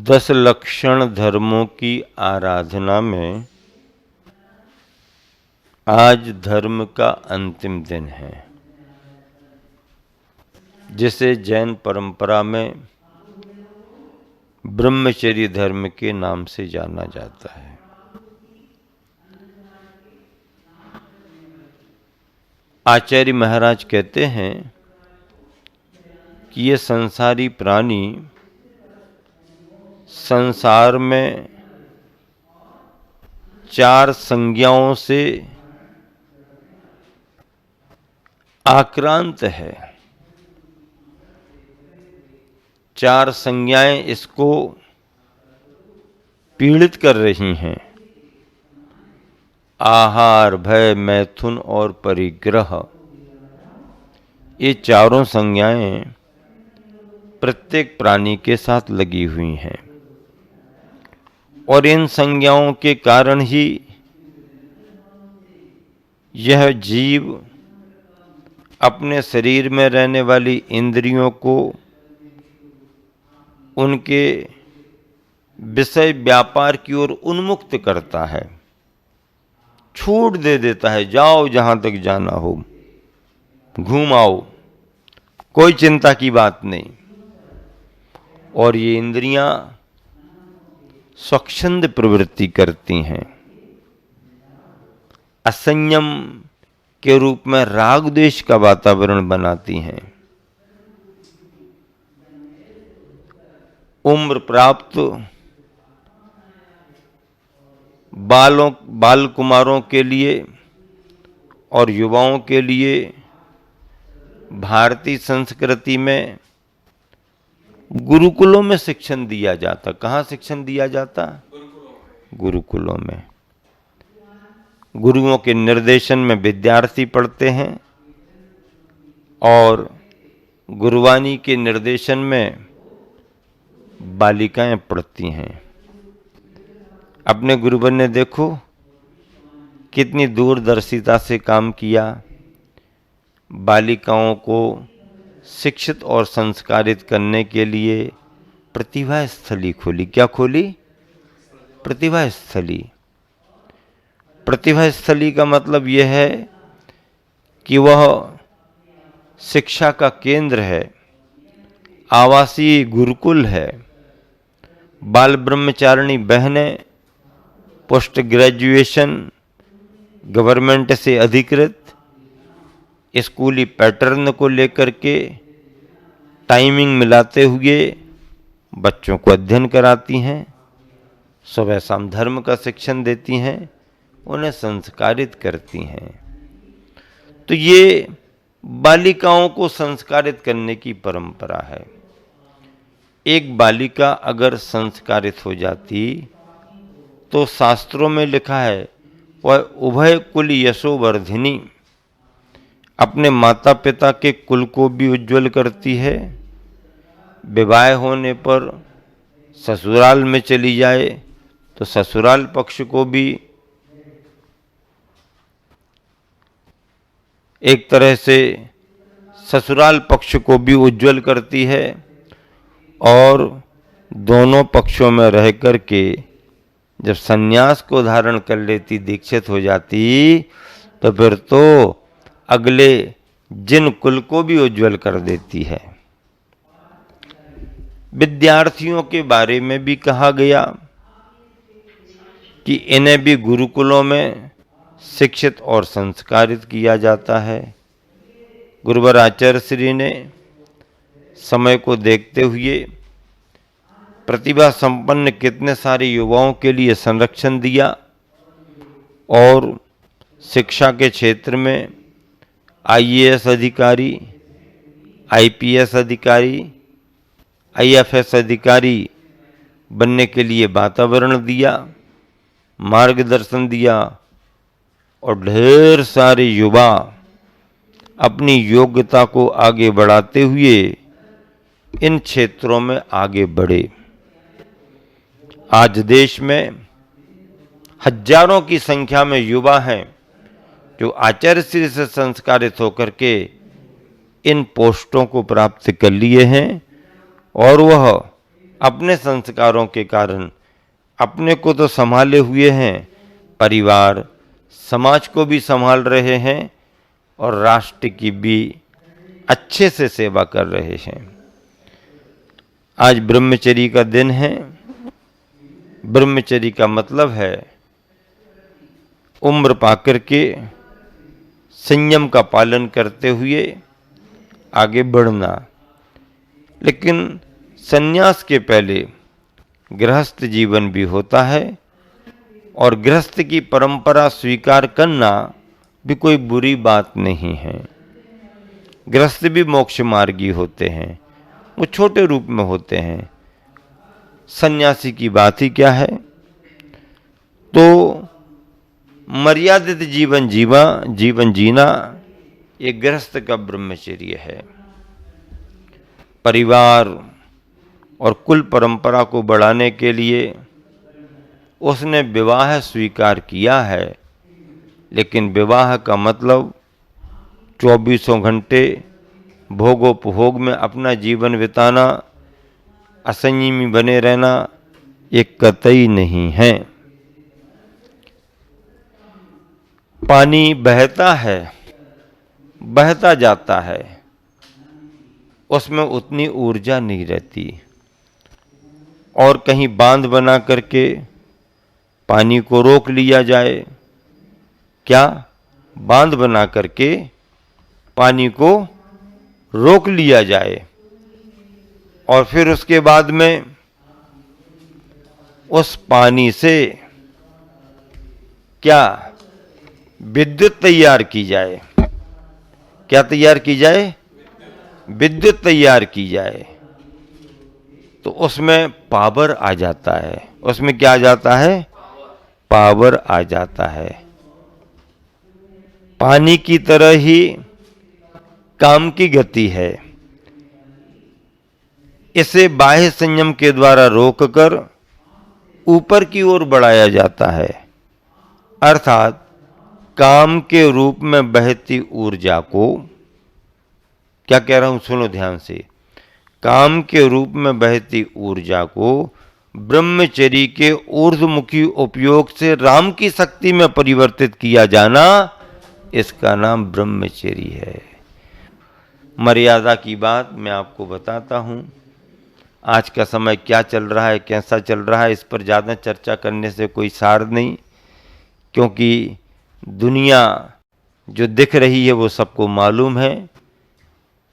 10 लक्षण धर्मों की आराधना में आज धर्म का अंतिम दिन है, जिसे जैन परंपरा में ब्रह्मचर्य धर्म के नाम से जाना जाता है। आचार्य महाराज कहते हैं कि ये संसारी प्राणी संसार में 4 संज्ञाओं से आक्रांत है। 4 संज्ञाएं इसको पीड़ित कर रही हैं। आहार, भय, मैथुन और परिग्रह, ये चारों संज्ञाएं प्रत्येक प्राणी के साथ लगी हुई हैं और इन संज्ञाओं के कारण ही यह जीव अपने शरीर में रहने वाली इंद्रियों को उनके विषय व्यापार की ओर उन्मुक्त करता है, छूट दे देता है। जाओ जहां तक जाना हो, घूम आओ, कोई चिंता की बात नहीं। और ये इंद्रियां स्वच्छंद प्रवृत्ति करती हैं, असंयम के रूप में राग द्वेष का वातावरण बनाती हैं। उम्र प्राप्त बाल कुमारों के लिए और युवाओं के लिए भारतीय संस्कृति में गुरुकुलों में शिक्षण दिया जाता। कहाँ शिक्षण दिया जाता? गुरुकुलों में। गुरुओं के निर्देशन में विद्यार्थी पढ़ते हैं और गुरुवाणी के निर्देशन में बालिकाएं पढ़ती हैं। अपने गुरुवर ने देखो कितनी दूरदर्शिता से काम किया। बालिकाओं को शिक्षित और संस्कारित करने के लिए प्रतिभा स्थली खोली। क्या खोली? प्रतिभा स्थली। प्रतिभा स्थली का मतलब यह है कि वह शिक्षा का केंद्र है, आवासीय गुरुकुल है। बाल ब्रह्मचारिणी बहनें पोस्ट ग्रेजुएशन गवर्नमेंट से अधिकृत स्कूली पैटर्न को लेकर के टाइमिंग मिलाते हुए बच्चों को अध्ययन कराती हैं, सुबह शाम धर्म का शिक्षण देती हैं, उन्हें संस्कारित करती हैं। तो ये बालिकाओं को संस्कारित करने की परंपरा है। एक बालिका अगर संस्कारित हो जाती तो शास्त्रों में लिखा है वह उभय कुल यशोवर्धिनी, अपने माता पिता के कुल को भी उज्जवल करती है। विवाह होने पर ससुराल में चली जाए तो ससुराल पक्ष को भी एक तरह से ससुराल पक्ष को भी उज्जवल करती है और दोनों पक्षों में रह करके जब सन्यास को धारण कर लेती, दीक्षित हो जाती, तो फिर तो अगले जिन कुल को भी उज्जवल कर देती है। विद्यार्थियों के बारे में भी कहा गया कि इन्हें भी गुरुकुलों में शिक्षित और संस्कारित किया जाता है। गुरुवर आचार्य श्री ने समय को देखते हुए प्रतिभा संपन्न कितने सारे युवाओं के लिए संरक्षण दिया और शिक्षा के क्षेत्र में IAS अधिकारी, IPS अधिकारी, IFS अधिकारी बनने के लिए वातावरण दिया, मार्गदर्शन दिया और ढेर सारे युवा अपनी योग्यता को आगे बढ़ाते हुए इन क्षेत्रों में आगे बढ़े। आज देश में हजारों की संख्या में युवा हैं जो आचार्य श्री से संस्कारित होकर के इन पोस्टों को प्राप्त कर लिए हैं और वह अपने संस्कारों के कारण अपने को तो संभाले हुए हैं, परिवार समाज को भी संभाल रहे हैं और राष्ट्र की भी अच्छे से सेवा कर रहे हैं। आज ब्रह्मचर्य का दिन है। ब्रह्मचर्य का मतलब है उम्र पाकर के संयम का पालन करते हुए आगे बढ़ना। लेकिन संन्यास के पहले गृहस्थ जीवन भी होता है और गृहस्थ की परंपरा स्वीकार करना भी कोई बुरी बात नहीं है। गृहस्थ भी मोक्ष मार्गी होते हैं, वो छोटे रूप में होते हैं। सन्यासी की बात ही क्या है। तो मर्यादित जीवन जीना ये गृहस्थ का ब्रह्मचर्य है। परिवार और कुल परंपरा को बढ़ाने के लिए उसने विवाह स्वीकार किया है, लेकिन विवाह का मतलब 24 घंटे भोगोपभोग में अपना जीवन बिताना, असंयमी बने रहना, ये कतई नहीं है। पानी बहता है, बहता जाता है, उसमें उतनी ऊर्जा नहीं रहती। और कहीं बांध बना करके पानी को रोक लिया जाए, क्या बांध बना करके पानी को रोक लिया जाए और फिर उसके बाद में उस पानी से क्या विद्युत तैयार की जाए। क्या तैयार की जाए? विद्युत तैयार की जाए। तो उसमें पावर आ जाता है। उसमें क्या आ जाता है? पावर आ जाता है। पानी की तरह ही काम की गति है। इसे बाह्य संयम के द्वारा रोककर ऊपर की ओर बढ़ाया जाता है। अर्थात काम के रूप में बहती ऊर्जा को, क्या कह रहा हूं सुनो ध्यान से, काम के रूप में बहती ऊर्जा को ब्रह्मचर्य के ऊर्ध्वमुखी उपयोग से राम की शक्ति में परिवर्तित किया जाना, इसका नाम ब्रह्मचर्य है। मर्यादा की बात मैं आपको बताता हूं। आज का समय क्या चल रहा है, कैसा चल रहा है, इस पर ज़्यादा चर्चा करने से कोई सार नहीं, क्योंकि दुनिया जो दिख रही है वो सबको मालूम है।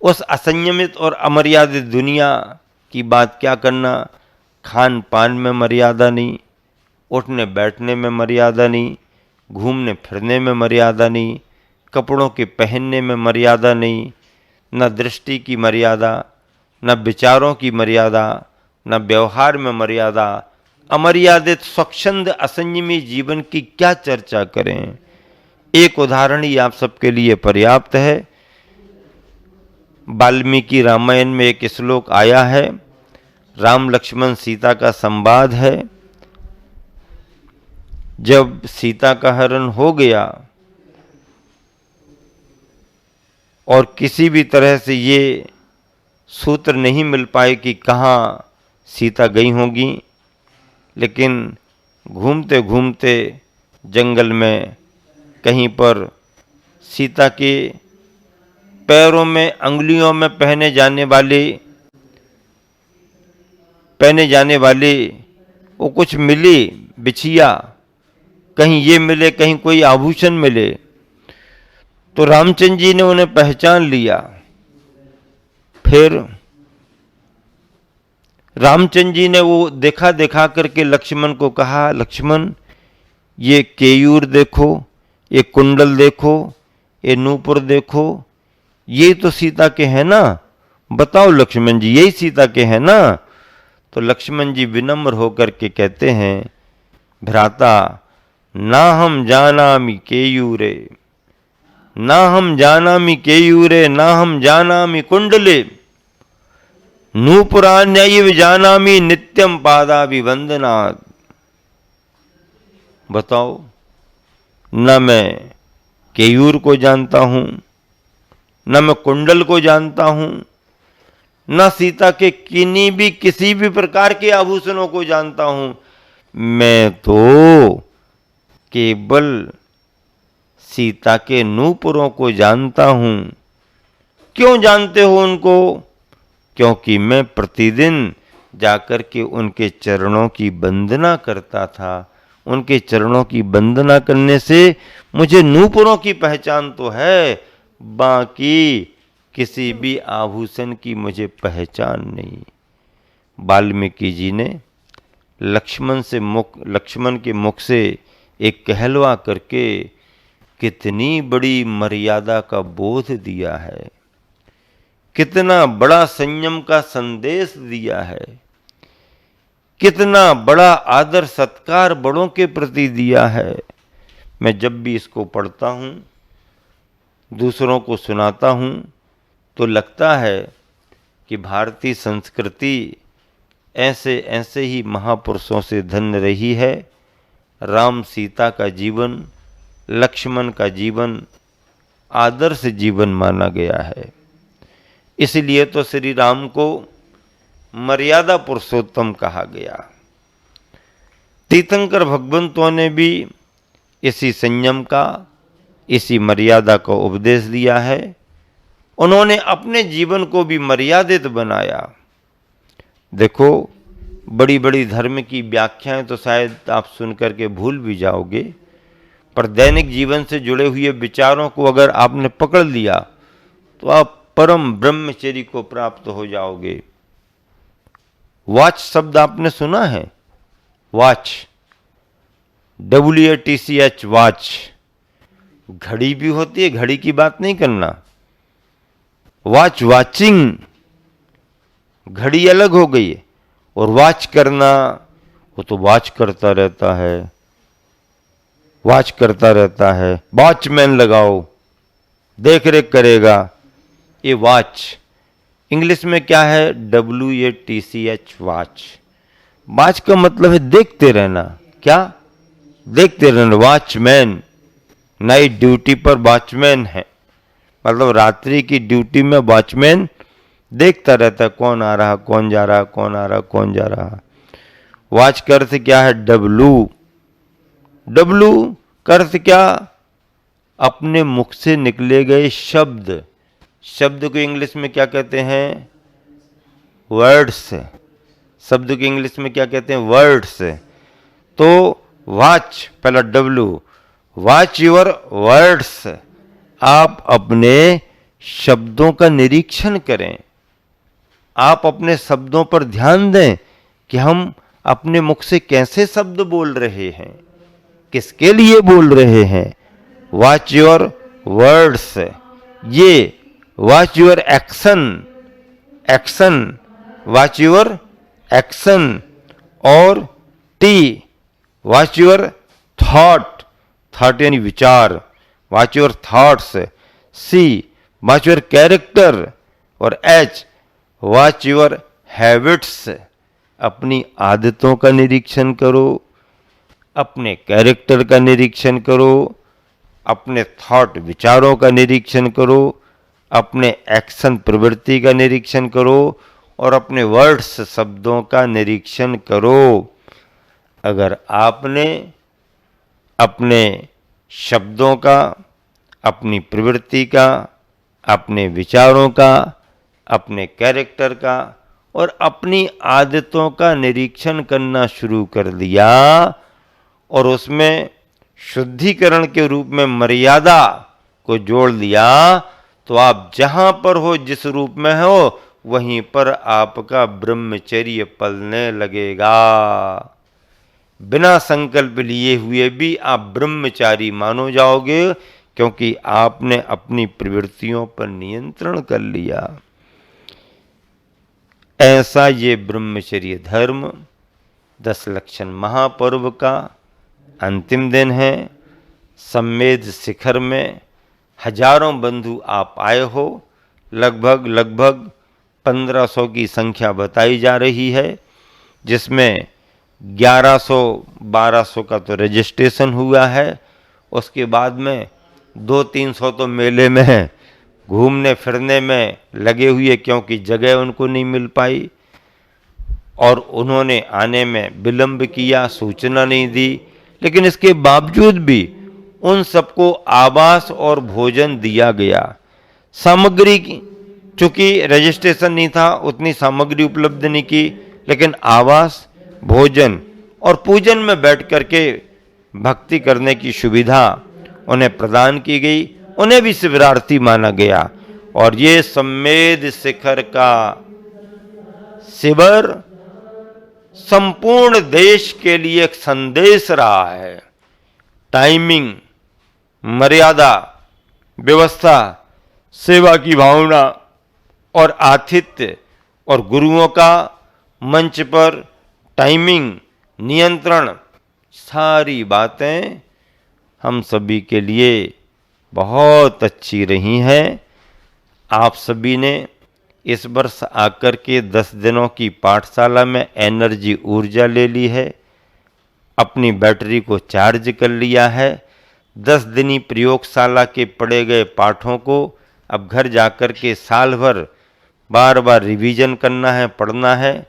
उस असंयमित और अमर्यादित दुनिया की बात क्या करना। खान पान में मर्यादा नहीं, उठने बैठने में मर्यादा नहीं, घूमने फिरने में मर्यादा नहीं, कपड़ों के पहनने में मर्यादा नहीं, न दृष्टि की मर्यादा, न विचारों की मर्यादा, न व्यवहार में मर्यादा। अमर्यादित स्वच्छंद असंयमी जीवन की क्या चर्चा करें। एक उदाहरण ही आप सबके लिए पर्याप्त है। वाल्मीकि रामायण में एक श्लोक आया है, राम लक्ष्मण सीता का संवाद है। जब सीता का हरण हो गया और किसी भी तरह से ये सूत्र नहीं मिल पाए कि कहाँ सीता गई होगी, लेकिन घूमते घूमते जंगल में कहीं पर सीता के पैरों में, अंगुलियों में पहने जाने वाले वो कुछ मिली बिछिया, कहीं ये मिले, कहीं कोई आभूषण मिले, तो रामचंद्र जी ने उन्हें पहचान लिया। फिर रामचंद्र जी ने वो देखा करके लक्ष्मण को कहा, लक्ष्मण ये केयूर देखो, ये कुंडल देखो, ये नूपुर देखो, ये तो सीता के हैं ना, बताओ लक्ष्मण जी यही सीता के हैं ना। तो लक्ष्मण जी विनम्र होकर के कहते हैं, भ्राता ना हम जानामि केयूरे, ना हम जानामि केयूरे, ना हम जानामि कुंडले, नूपुरान्यैव जानामि नित्यम पादाभिवंदनात्। बताओ, न मैं केयूर को जानता हूं, न मैं कुंडल को जानता हूं, न सीता के किन्हीं भी किसी भी प्रकार के आभूषणों को जानता हूं। मैं तो केवल सीता के नूपुरों को जानता हूं। क्यों जानते हो उनको? क्योंकि मैं प्रतिदिन जाकर के उनके चरणों की वंदना करता था। उनके चरणों की वंदना करने से मुझे नूपुरों की पहचान तो है, बाकी किसी भी आभूषण की मुझे पहचान नहीं। वाल्मीकि जी ने लक्ष्मण के मुख से एक कहलवा करके कितनी बड़ी मर्यादा का बोध दिया है, कितना बड़ा संयम का संदेश दिया है, कितना बड़ा आदर सत्कार बड़ों के प्रति दिया है। मैं जब भी इसको पढ़ता हूं, दूसरों को सुनाता हूं, तो लगता है कि भारतीय संस्कृति ऐसे ऐसे ही महापुरुषों से धन्य रही है। राम सीता का जीवन, लक्ष्मण का जीवन आदर्श जीवन माना गया है। इसलिए तो श्री राम को मर्यादा पुरुषोत्तम कहा गया। तीर्थंकर भगवंतों ने भी इसी संयम का, इसी मर्यादा का उपदेश दिया है। उन्होंने अपने जीवन को भी मर्यादित बनाया। देखो, बड़ी बड़ी धर्म की व्याख्याएं तो शायद आप सुनकर के भूल भी जाओगे, पर दैनिक जीवन से जुड़े हुए विचारों को अगर आपने पकड़ लिया तो आप परम ब्रह्मचर्य को प्राप्त हो जाओगे। वॉच शब्द आपने सुना है? Watch, WATCH, watch. घड़ी भी होती है, घड़ी की बात नहीं करना। वॉच, वॉचिंग, घड़ी अलग हो गई है। और वॉच करना, वो तो वॉच करता रहता है, वॉच करता रहता है। वॉचमैन लगाओ, देख रेख करेगा। ये वॉच इंग्लिश में क्या है? WATCH, watch. वॉच का मतलब है देखते रहना। क्या? देखते रहना। वॉचमैन नाइट ड्यूटी पर वॉचमैन है, मतलब रात्रि की ड्यूटी में वॉचमैन देखता रहता है, कौन आ रहा, कौन जा रहा, कौन आ रहा, कौन जा रहा। वॉच का अर्थ क्या है? W का अर्थ क्या? अपने मुख से निकले गए शब्द। शब्द को इंग्लिश में क्या कहते हैं? वर्ड्स। शब्द को इंग्लिश में क्या कहते हैं? वर्ड्स। तो वॉच, पहला W, वॉच योर वर्ड्स। आप अपने शब्दों का निरीक्षण करें। आप अपने शब्दों पर ध्यान दें कि हम अपने मुख से कैसे शब्द बोल रहे हैं, किसके लिए बोल रहे हैं। Watch your words. ये watch your action, action, watch your action. और T, watch your thought, thought यानी विचार, watch your thoughts. C, watch your character. और H, वॉच योर हैबिट्स। अपनी आदतों का निरीक्षण करो, अपने कैरेक्टर का निरीक्षण करो, अपने थॉट विचारों का निरीक्षण करो, अपने एक्शन प्रवृत्ति का निरीक्षण करो, और अपने वर्ड्स शब्दों का निरीक्षण करो। अगर आपने अपने शब्दों का, अपनी प्रवृत्ति का, अपने विचारों का, अपने कैरेक्टर का और अपनी आदतों का निरीक्षण करना शुरू कर दिया और उसमें शुद्धिकरण के रूप में मर्यादा को जोड़ दिया, तो आप जहां पर हो, जिस रूप में हो, वहीं पर आपका ब्रह्मचर्य पलने लगेगा। बिना संकल्प लिए हुए भी आप ब्रह्मचारी मानो जाओगे, क्योंकि आपने अपनी प्रवृत्तियों पर नियंत्रण कर लिया। ऐसा ये ब्रह्मचर्य धर्म 10 लक्षण महापर्व का अंतिम दिन है। सम्मेद शिखर में हजारों बंधु आप आए हो। लगभग 1500 की संख्या बताई जा रही है, जिसमें 1100-1200 का तो रजिस्ट्रेशन हुआ है। उसके बाद में 200-300 तो मेले में घूमने फिरने में लगे हुए, क्योंकि जगह उनको नहीं मिल पाई और उन्होंने आने में विलंब किया, सूचना नहीं दी। लेकिन इसके बावजूद भी उन सबको आवास और भोजन दिया गया। सामग्री की, चूंकि रजिस्ट्रेशन नहीं था, उतनी सामग्री उपलब्ध नहीं की, लेकिन आवास, भोजन और पूजन में बैठ करके भक्ति करने की सुविधा उन्हें प्रदान की गई। उन्हें भी शिविरार्थी माना गया और ये सम्मेद शिखर का शिविर संपूर्ण देश के लिए एक संदेश रहा है। टाइमिंग, मर्यादा, व्यवस्था, सेवा की भावना और आतिथ्य और गुरुओं का मंच पर टाइमिंग, नियंत्रण, सारी बातें हम सभी के लिए बहुत अच्छी रही हैं। आप सभी ने इस वर्ष आकर के 10 दिनों की पाठशाला में एनर्जी, ऊर्जा ले ली है, अपनी बैटरी को चार्ज कर लिया है। 10 दिनी प्रयोगशाला के पढ़े गए पाठों को अब घर जाकर के साल भर बार बार रिवीजन करना है, पढ़ना है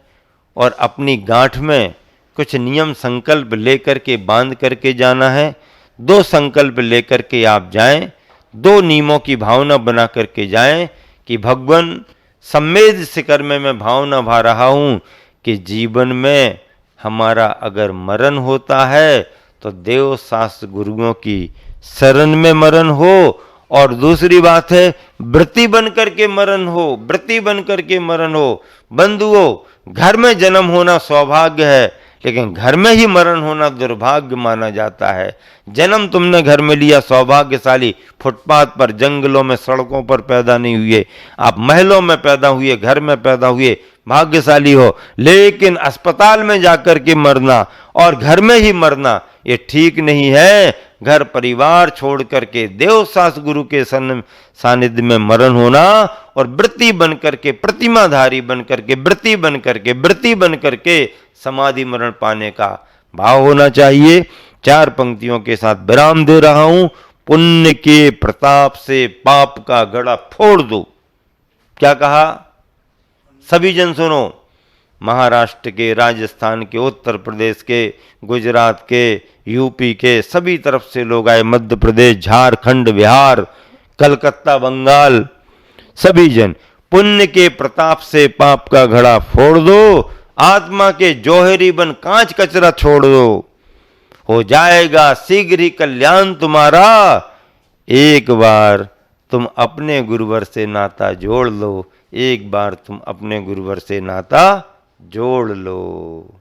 और अपनी गांठ में कुछ नियम संकल्प लेकर के बांध करके जाना है। 2 संकल्प लेकर के आप जाएं, 2 नियमों की भावना बना करके जाएं कि भगवान सम्मेद शिखर में मैं भावना भा रहा हूं कि जीवन में हमारा अगर मरण होता है तो देव शास्त्र गुरुओं की शरण में मरण हो, और दूसरी बात है व्रती बन करके मरण हो, व्रती बन करके मरण हो। बंधुओं, घर में जन्म होना सौभाग्य है, लेकिन घर में ही मरण होना दुर्भाग्य माना जाता है। जन्म तुमने घर में लिया, सौभाग्यशाली, फुटपाथ पर, जंगलों में, सड़कों पर पैदा नहीं हुए, आप महलों में पैदा हुए, घर में पैदा हुए, भाग्यशाली हो। लेकिन अस्पताल में जाकर के मरना और घर में ही मरना ये ठीक नहीं है। घर परिवार छोड़ करके देव शास्त्र गुरु के सानिध्य में मरण होना और व्रती बन करके, प्रतिमाधारी बन करके, व्रती बन करके, व्रती बन करके समाधि मरण पाने का भाव होना चाहिए। 4 पंक्तियों के साथ विराम दे रहा हूं। पुण्य के प्रताप से पाप का गड़ा फोड़ दो। क्या कहा? सभी जन सुनो। महाराष्ट्र के, राजस्थान के, उत्तर प्रदेश के, गुजरात के, यूपी के, सभी तरफ से लोग आए, मध्य प्रदेश, झारखंड, बिहार, कलकत्ता, बंगाल, सभी जन। पुण्य के प्रताप से पाप का घड़ा फोड़ दो, आत्मा के जौहरी बन कांच कचरा छोड़ दो, हो जाएगा शीघ्र ही कल्याण तुम्हारा। एक बार तुम अपने गुरुवर से नाता जोड़ लो, एक बार तुम अपने गुरुवर से नाता जोड़ लो।